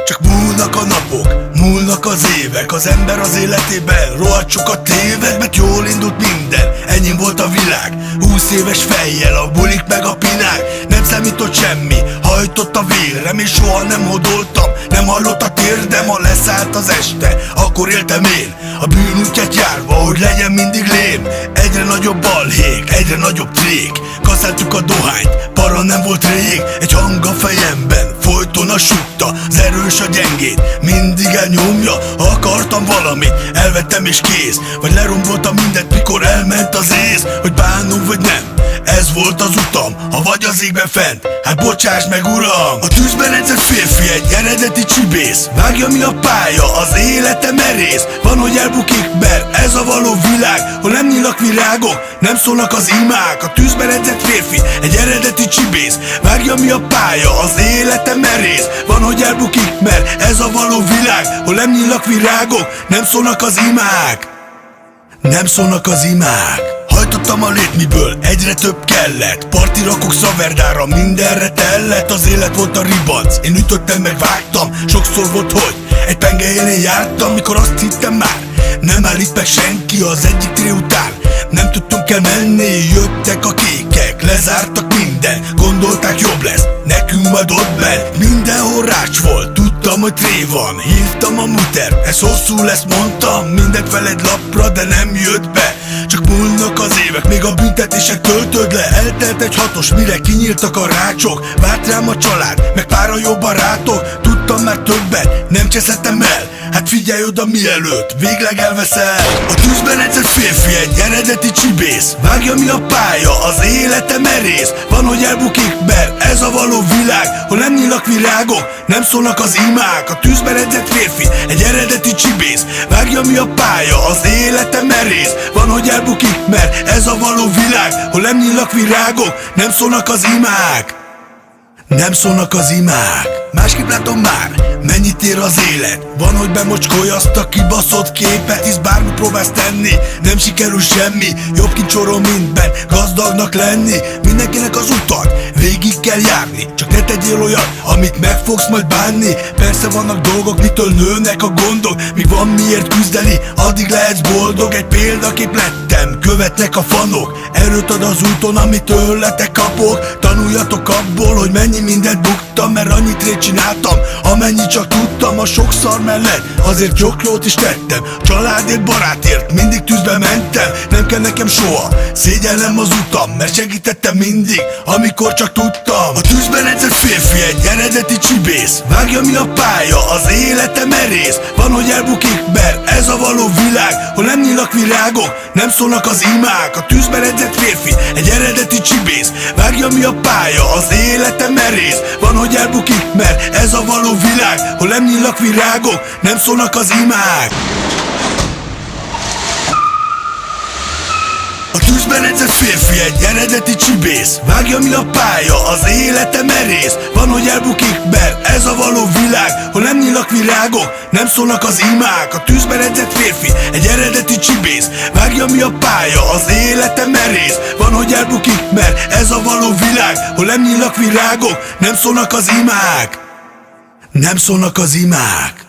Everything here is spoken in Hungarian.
Csak múlnak a napok, múlnak az évek. Az ember az életében rohadt sokat téved, mert jól indult minden, ennyi volt a világ. 20 éves fejjel, a bulik meg a pinák. Nem számított semmi, hajtott a vérem, és soha nem hodoltam. Nem hallott a térdem, ha leszállt az este, akkor éltem én a bűnútját járva, hogy legyen mindig lém. Egyre nagyobb balhék, egyre nagyobb trék. Kaszáltuk a dohányt, para nem volt rég. Egy hang a fejemben, folyton a sutta. Az erős a gyengét, mindig elnyomja. Ha akartam valamit, elvettem és kész. Vagy leromboltam mindent, mikor elment az ész. Hogy bánom vagy nem, ez volt az utam. Ha vagy az égben fent, hát bocsáss meg uram. A tűzben edzett férfi egy eredeti csibész. Vágja mi a pálya, az élete merész. Van, hogy elbukik, mert ez a való világ, hol nem nyílnak virágok, nem szólnak az imák. A tűzben edzett férfi egy eredeti csibész. Vágja mi a pálya, az élete merész. Van, hogy elbukik, mert ez a való világ, hol nem nyílnak virágok, nem szólnak az imák. Nem szólnak az imák. Hajtottam a létmiből, egyre több kellett. Parti rakok szaverdára, mindenre tellett. Az élet volt a ribanc, én ütöttem meg vágtam. Sokszor volt, hogy egy penge élén jártam, mikor azt hittem már nem állít meg senki az egyik tré után. Nem tudtunk elmenni, jöttek a kékek, lezártak minden. Gondolták jobb lesz, nekünk majd ott bent. Mindenhol rács volt, tudtam, hogy tré van. Hívtam a muter, ez hosszú lesz, mondtam. Mindent fel egy lapra, de nem jött be. Csak múlnak az évek, még a büntetések töltöd le. Eltelt egy 6-os, mire kinyíltak a rácsok. Várt rám a család, meg pár a jó barátok. Tudtam már többet, nem cseszettem el. Hát figyelj oda mielőtt, végleg elveszel. A tűzben edzett férfi egy eredeti csibész. Vágja mi a pálya, az élete merész. Van, hogy elbukik, mert ez a való világ, hol nem nyílnak virágok, nem szólnak az imák. A tűzben edzett férfi egy eredeti csibész. Vágja mi a pálya, az élete merész. Van, hogy elbukik, mert ez a való világ, hol nem nyílnak virágok, nem szólnak az imák. Nem szólnak az imák. Másképp látom már, mennyit ér az élet. Van, hogy bemocskolj azt a kibaszott képet, hisz bármit próbálsz tenni, nem sikerül semmi. Jobb kincsorol mindben, gazdagnak lenni. Mindenkinek az utat végig kell járni. Csak ne tegyél olyat, amit meg fogsz majd bánni. Persze vannak dolgok, mitől nőnek a gondok. Míg van miért küzdeni, addig lehetsz boldog. Egy példakép lettem, követnek a fanok. Erőt ad az úton, amit tőletek kapok. Tanuljatok abból, hogy mennyi mindent buktam, mert annyit rét csináltam, amennyit csak tudtam. A sok szar mellett azért sok jót is tettem. Családért, barátért mindig tűzbe mentem. Nem kell nekem soha, szégyellem az utam, mert segítettem mindig, amikor csak tudtam. A tűzben edzett férfi egy eredeti csibész. Vágja mi a pálya, az élete merész. Van, hogy elbukik, mert ez a való világ, hol nem nyílnak virágok, nem szólnak az imák. A tűzben edzett férfi egy eredeti csibész. Vágja mi a pálya, az élete merész. Van, hogy elbukik, mert ez a való világ, hol nem nyílnak virágok, nem szólnak az imák. A tűzben edzett férfi egy eredeti csibész. Vágja mi a pálya, az élete merész. Van, hogy elbukik, mert ez a való világ, hol nem nyílnak virágok, nem szólnak az imák. A tűzben edzett férfi egy eredeti csibész. Vágja mi a pálya, az élete merész. Van, hogy elbukik, mert ez a való világ, hol nem nyílnak virágok, nem szólnak az imák. Nem szólnak az imák.